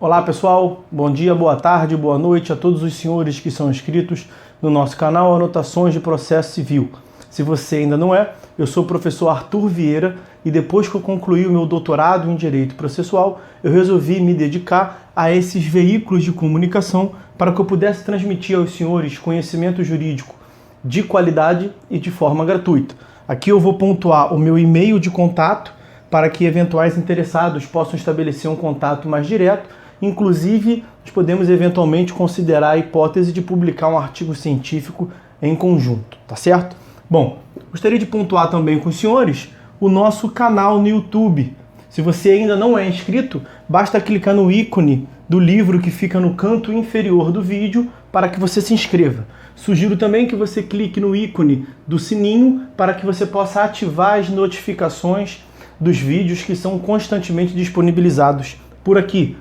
Olá pessoal, bom dia, boa tarde, boa noite a todos os senhores que são inscritos no nosso canal Anotações de Processo Civil. Se você ainda não é, eu sou o professor Arthur Vieira e depois que eu concluí o meu doutorado em Direito Processual, eu resolvi me dedicar a esses veículos de comunicação para que eu pudesse transmitir aos senhores conhecimento jurídico de qualidade e de forma gratuita. Aqui eu vou pontuar o meu e-mail de contato para que eventuais interessados possam estabelecer um contato mais direto. Inclusive, nós podemos eventualmente considerar a hipótese de publicar um artigo científico em conjunto, tá certo? Bom, gostaria de pontuar também com os senhores o nosso canal no YouTube. Se você ainda não é inscrito, basta clicar no ícone do livro que fica no canto inferior do vídeo para que você se inscreva. Sugiro também que você clique no ícone do sininho para que você possa ativar as notificações dos vídeos que são constantemente disponibilizados por aqui.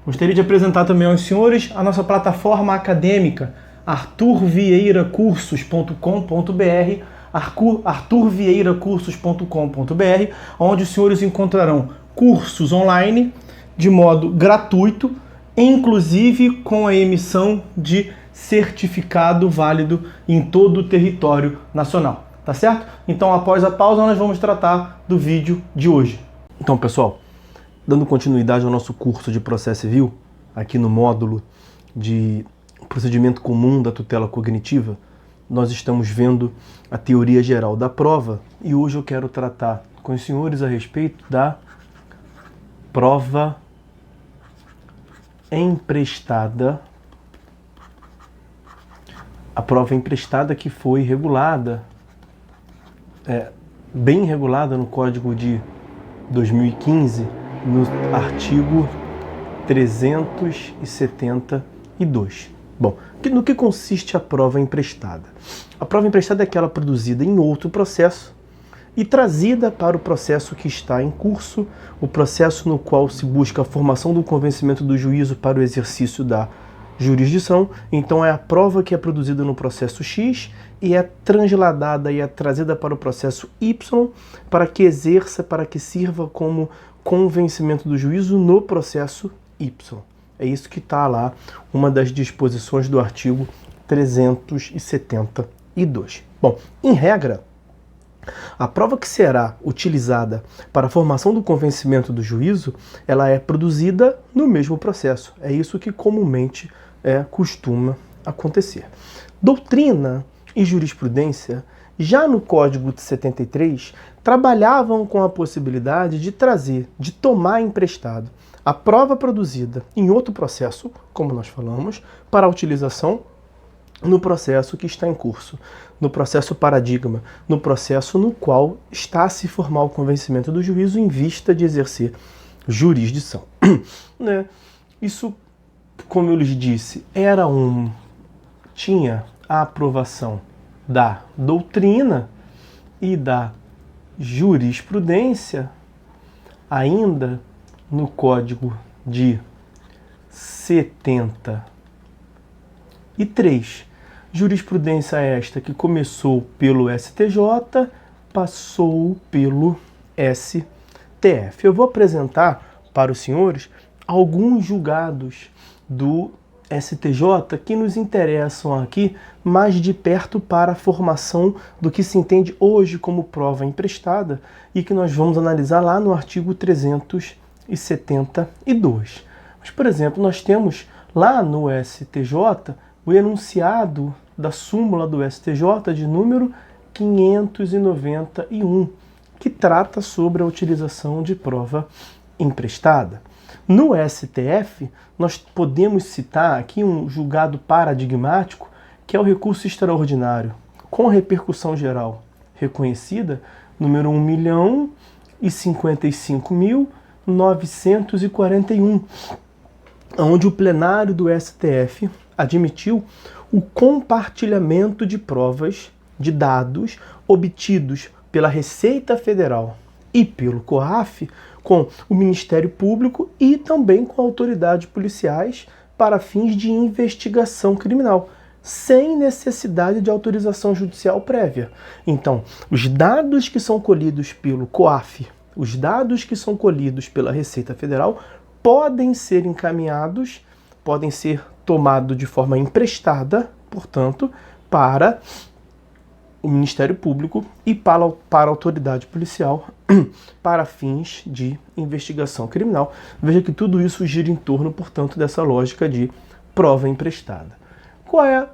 Gostaria de apresentar também aos senhores a nossa plataforma acadêmica, arturvieiracursos.com.br, arturvieiracursos.com.br, onde os senhores encontrarão cursos online de modo gratuito, inclusive com a emissão de certificado válido em todo o território nacional. Tá certo? Então, após a pausa, nós vamos tratar do vídeo de hoje. Então, pessoal, dando continuidade ao nosso curso de processo civil, aqui no módulo de procedimento comum da tutela cognitiva, nós estamos vendo a teoria geral da prova e hoje eu quero tratar com os senhores a respeito da prova emprestada. A prova emprestada que foi regulada, bem regulada no Código de 2015, no artigo 372. Bom, no que consiste a prova emprestada? A prova emprestada é aquela produzida em outro processo e trazida para o processo que está em curso, o processo no qual se busca a formação do convencimento do juízo para o exercício da jurisdição. Então é a prova que é produzida no processo X e é transladada e é trazida para o processo Y para que exerça, para que sirva como convencimento do juízo no processo Y. É isso que está lá, uma das disposições do artigo 372. Bom, em regra, a prova que será utilizada para a formação do convencimento do juízo, ela é produzida no mesmo processo. É isso que comumente costuma acontecer. Doutrina e jurisprudência, já no Código de 73, trabalhavam com a possibilidade de trazer, de tomar emprestado a prova produzida em outro processo, como nós falamos, para a utilização no processo que está em curso, no processo paradigma, no processo no qual está a se formar o convencimento do juízo em vista de exercer jurisdição. Isso, como eu lhes disse, tinha a aprovação da doutrina e da jurisprudência ainda no Código de 73. Jurisprudência esta que começou pelo STJ, passou pelo STF. Eu vou apresentar para os senhores alguns julgados do STJ que nos interessam aqui mais de perto para a formação do que se entende hoje como prova emprestada e que nós vamos analisar lá no artigo 372. Mas, por exemplo, nós temos lá no STJ o enunciado da súmula do STJ de número 591, que trata sobre a utilização de prova emprestada. No STF, nós podemos citar aqui um julgado paradigmático, que é o recurso extraordinário, com repercussão geral reconhecida, número 1.055.941, onde o plenário do STF admitiu o compartilhamento de provas, de dados obtidos pela Receita Federal e pelo COAF com o Ministério Público e também com autoridades policiais para fins de investigação criminal, sem necessidade de autorização judicial prévia. Então, os dados que são colhidos pelo COAF, os dados que são colhidos pela Receita Federal podem ser encaminhados, podem ser tomados de forma emprestada, portanto, para o Ministério Público e para a autoridade policial para fins de investigação criminal. Veja que tudo isso gira em torno, portanto, dessa lógica de prova emprestada. Qual é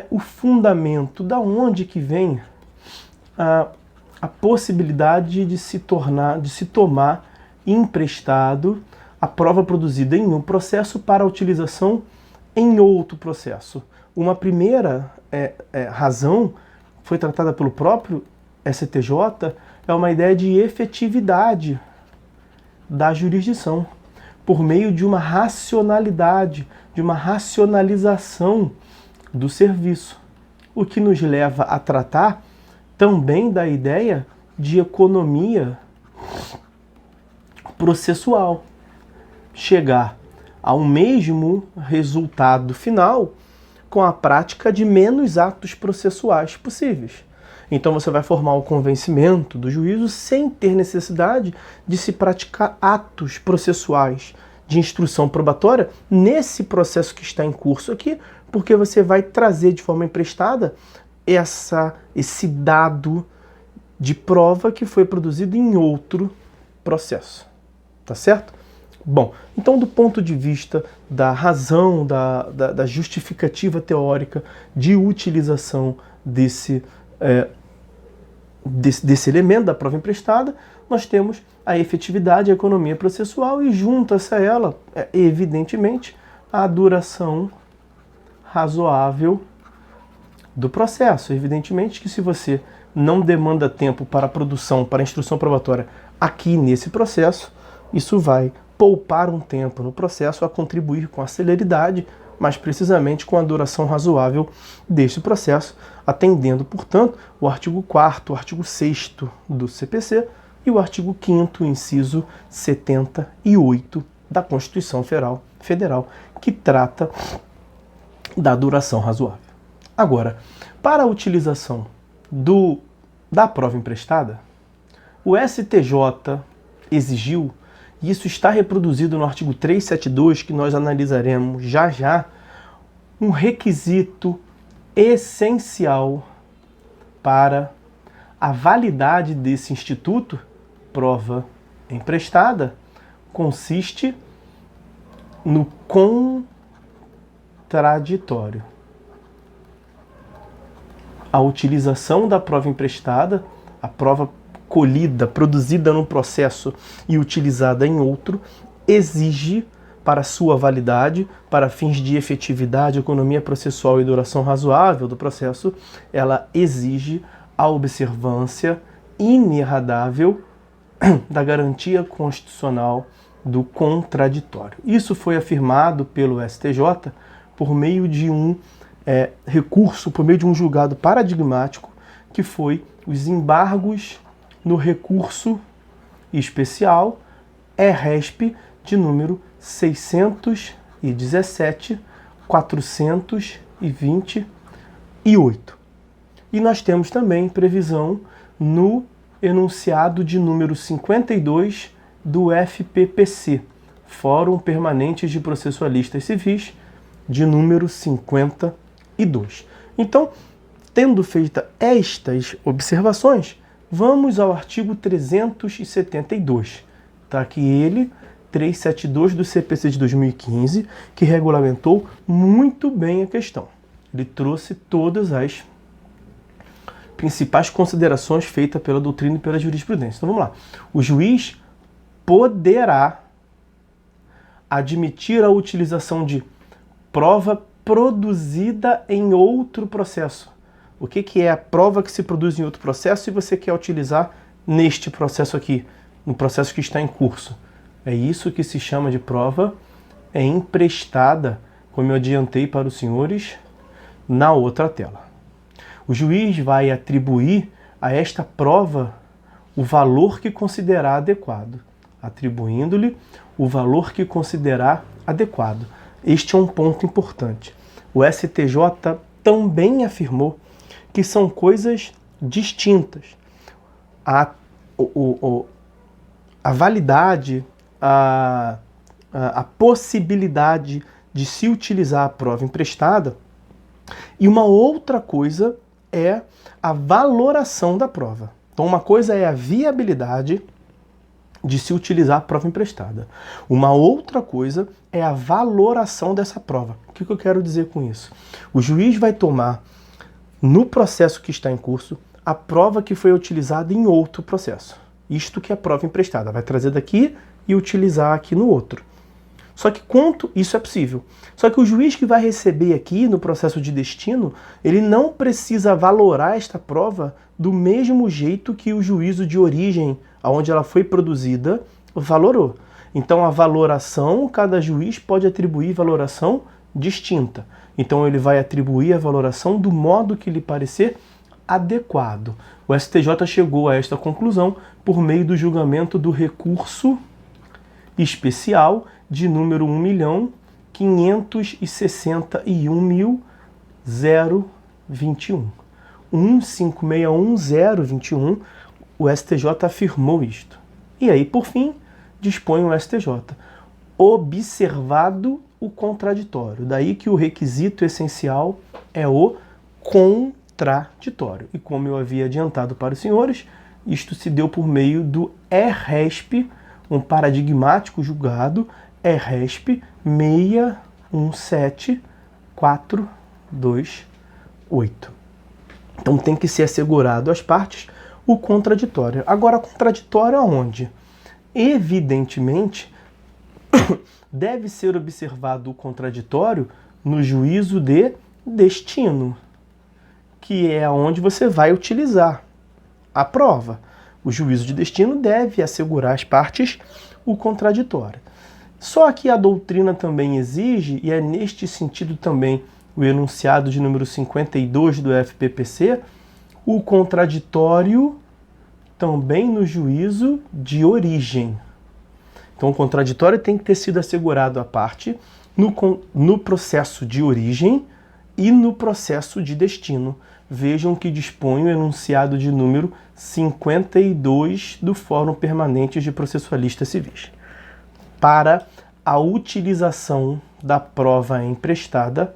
o fundamento? Da onde que vem a possibilidade de se tomar emprestado a prova produzida em um processo para utilização em outro processo? Uma primeira razão foi tratada pelo próprio STJ, é uma ideia de efetividade da jurisdição, por meio de uma racionalidade, de uma racionalização do serviço, o que nos leva a tratar também da ideia de economia processual, chegar ao mesmo resultado final com a prática de menos atos processuais possíveis. Então você vai formar o convencimento do juízo sem ter necessidade de se praticar atos processuais de instrução probatória nesse processo que está em curso aqui, porque você vai trazer de forma emprestada esse dado de prova que foi produzido em outro processo. Tá certo? Bom, então do ponto de vista da razão, da justificativa teórica de utilização desse elemento da prova emprestada, nós temos a efetividade, a economia processual e junta-se a ela, evidentemente, a duração razoável do processo. Evidentemente que se você não demanda tempo para a produção, para a instrução probatória aqui nesse processo, isso vai poupar um tempo no processo a contribuir com a celeridade, mais precisamente com a duração razoável deste processo, atendendo, portanto, o artigo 4º, o artigo 6º do CPC e o artigo 5º, inciso 78 da Constituição Federal, que trata da duração razoável. Agora, para a utilização da prova emprestada, o STJ exigiu, e isso está reproduzido no artigo 372, que nós analisaremos já já, um requisito essencial para a validade desse instituto, prova emprestada, consiste no contraditório. A utilização da prova emprestada, a prova colhida, produzida num processo e utilizada em outro, exige, para sua validade, para fins de efetividade, economia processual e duração razoável do processo, ela exige a observância inerradável da garantia constitucional do contraditório. Isso foi afirmado pelo STJ por meio de um recurso, por meio de um julgado paradigmático, que foi os embargos no recurso especial RESP de número 617.428. E nós temos também previsão no enunciado de número 52 do FPPC, Fórum Permanente de Processualistas Civis, de número 52. Então, tendo feito estas observações, vamos ao artigo 372. Está aqui ele, 372 do CPC de 2015, que regulamentou muito bem a questão. Ele trouxe todas as principais considerações feitas pela doutrina e pela jurisprudência. Então vamos lá. O juiz poderá admitir a utilização de prova produzida em outro processo. O que é a prova que se produz em outro processo e você quer utilizar neste processo aqui, no processo que está em curso? É isso que se chama de prova emprestada, como eu adiantei para os senhores na outra tela. O juiz vai atribuir a esta prova o valor que considerar adequado, atribuindo-lhe o valor que considerar adequado. Este é um ponto importante. O STJ também afirmou que são coisas distintas. A validade, a a possibilidade de se utilizar a prova emprestada. E uma outra coisa é a valoração da prova. Então, uma coisa é a viabilidade de se utilizar a prova emprestada. Uma outra coisa é a valoração dessa prova. O que eu quero dizer com isso? O juiz vai tomar, no processo que está em curso, a prova que foi utilizada em outro processo. Isto que é a prova emprestada. Vai trazer daqui e utilizar aqui no outro. Só que quanto isso é possível? Só que o juiz que vai receber aqui no processo de destino, ele não precisa valorar esta prova do mesmo jeito que o juízo de origem, onde ela foi produzida, valorou. Então a valoração, cada juiz pode atribuir valoração distinta. Então ele vai atribuir a valoração do modo que lhe parecer adequado. O STJ chegou a esta conclusão por meio do julgamento do recurso especial de número 1.561.021. 1561021, o STJ afirmou isto. E aí, por fim, dispõe o STJ. Observado o contraditório. Daí que o requisito essencial é o contraditório. E como eu havia adiantado para os senhores, isto se deu por meio do ERRESP, um paradigmático julgado, ERRESP 617428. Então tem que ser assegurado às partes o contraditório. Agora, contraditório aonde? Evidentemente, deve ser observado o contraditório no juízo de destino, que é onde você vai utilizar a prova. O juízo de destino deve assegurar às partes o contraditório. Só que a doutrina também exige, e é neste sentido também o enunciado de número 52 do FPPC, o contraditório também no juízo de origem. Então o contraditório tem que ter sido assegurado à parte no processo de origem e no processo de destino. Vejam que dispõe o enunciado de número 52 do Fórum Permanente de Processualistas Civis. Para a utilização da prova emprestada,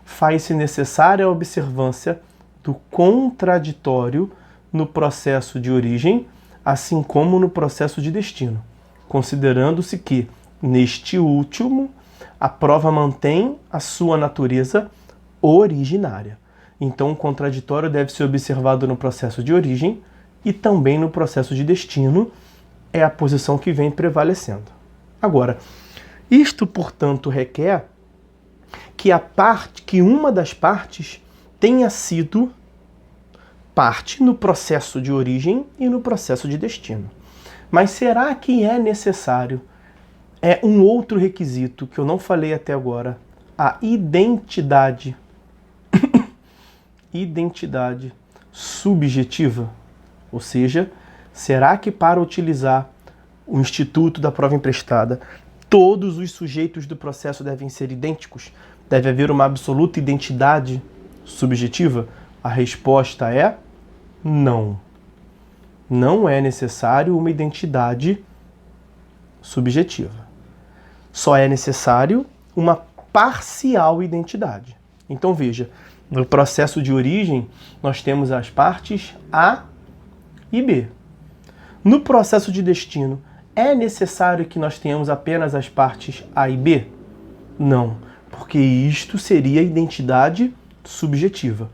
faz-se necessária a observância do contraditório no processo de origem, assim como no processo de destino, considerando-se que, neste último, a prova mantém a sua natureza originária. Então, o contraditório deve ser observado no processo de origem e também no processo de destino, é a posição que vem prevalecendo. Agora, isto, portanto, requer que uma das partes tenha sido parte no processo de origem e no processo de destino. Mas será que é necessário? É um outro requisito que eu não falei até agora, a identidade. Identidade subjetiva. Ou seja, será que para utilizar o instituto da prova emprestada, todos os sujeitos do processo devem ser idênticos? Deve haver uma absoluta identidade subjetiva? A resposta é não. Não é necessário uma identidade subjetiva. Só é necessário uma parcial identidade. Então veja, no processo de origem nós temos as partes A e B. No processo de destino, é necessário que nós tenhamos apenas as partes A e B? Não, porque isto seria identidade subjetiva.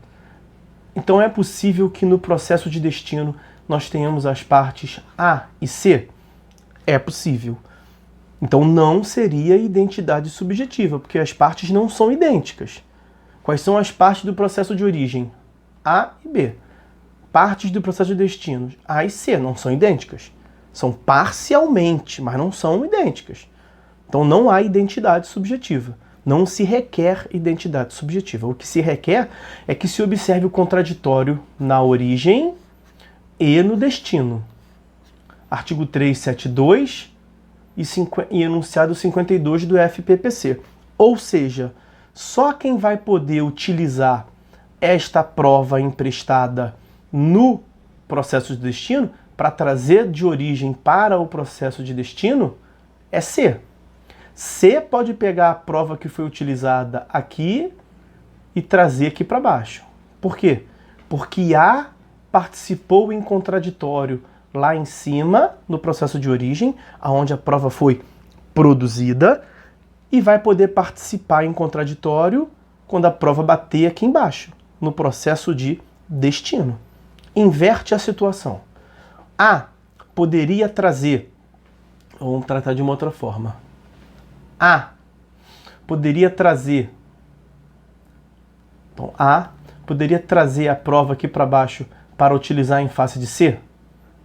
Então é possível que no processo de destino nós tenhamos as partes A e C? É possível. Então não seria identidade subjetiva, porque as partes não são idênticas. Quais são as partes do processo de origem? A e B. Partes do processo de destino, A e C, não são idênticas. São parcialmente, mas não são idênticas. Então não há identidade subjetiva. Não se requer identidade subjetiva. O que se requer é que se observe o contraditório na origem e no destino. Artigo 372 e enunciado 52 do FPPC. Ou seja, só quem vai poder utilizar esta prova emprestada no processo de destino para trazer de origem para o processo de destino é C. C pode pegar a prova que foi utilizada aqui e trazer aqui para baixo. Por quê? Porque A participou em contraditório lá em cima, no processo de origem, onde a prova foi produzida, e vai poder participar em contraditório quando a prova bater aqui embaixo, no processo de destino. Inverte a situação. A poderia trazer, vamos tratar de uma outra forma. A poderia trazer, então, A poderia trazer a prova aqui para baixo para utilizar em face de C?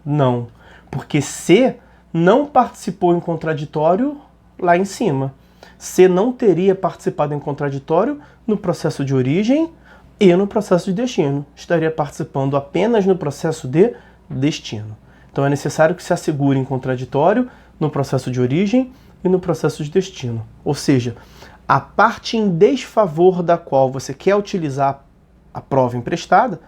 Não, porque C não participou em contraditório lá em cima. C não teria participado em contraditório no processo de origem e no processo de destino. Estaria participando apenas no processo de destino. Então é necessário que se assegure em contraditório no processo de origem e no processo de destino. Ou seja, a parte em desfavor da qual você quer utilizar a prova emprestada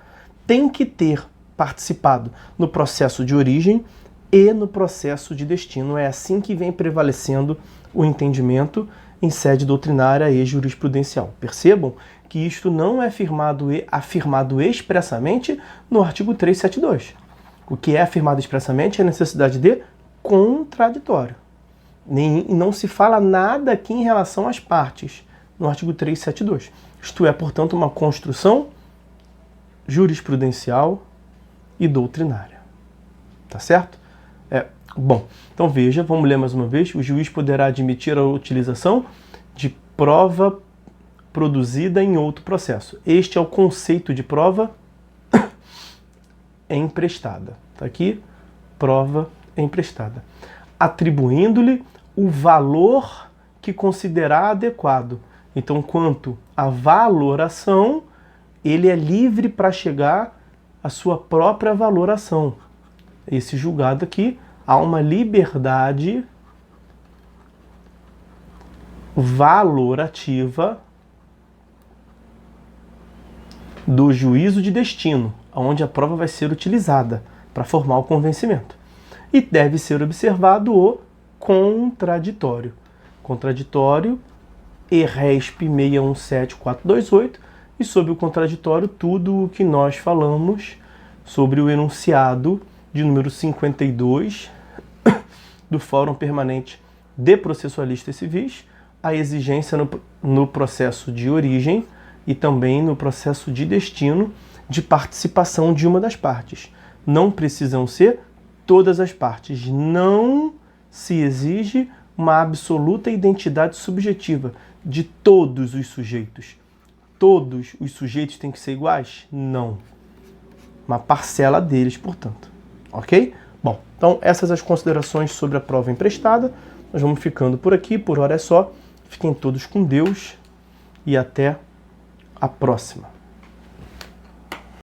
tem que ter participado no processo de origem e no processo de destino. É assim que vem prevalecendo o entendimento em sede doutrinária e jurisprudencial. Percebam que isto não é afirmado expressamente no artigo 372. O que é afirmado expressamente é a necessidade de contraditório. Não se fala nada aqui em relação às partes no artigo 372. Isto é, portanto, uma construção jurisprudencial e doutrinária. Tá certo? Bom, então veja, vamos ler mais uma vez. O juiz poderá admitir a utilização de prova produzida em outro processo. Este é o conceito de prova emprestada. Tá aqui, prova emprestada. Atribuindo-lhe o valor que considerar adequado. Então, quanto à valoração, ele é livre para chegar à sua própria valoração. Esse julgado aqui, há uma liberdade valorativa do juízo de destino, onde a prova vai ser utilizada para formar o convencimento. E deve ser observado o contraditório. Contraditório, ERESP 617428, e sobre o contraditório, tudo o que nós falamos sobre o enunciado de número 52 do Fórum Permanente de Processualistas Civis, a exigência no processo de origem e também no processo de destino de participação de uma das partes. Não precisam ser todas as partes. Não se exige uma absoluta identidade subjetiva de todos os sujeitos. Todos os sujeitos têm que ser iguais? Não. Uma parcela deles, portanto. Ok? Bom, então essas as considerações sobre a prova emprestada. Nós vamos ficando por aqui, por hora é só. Fiquem todos com Deus e até a próxima.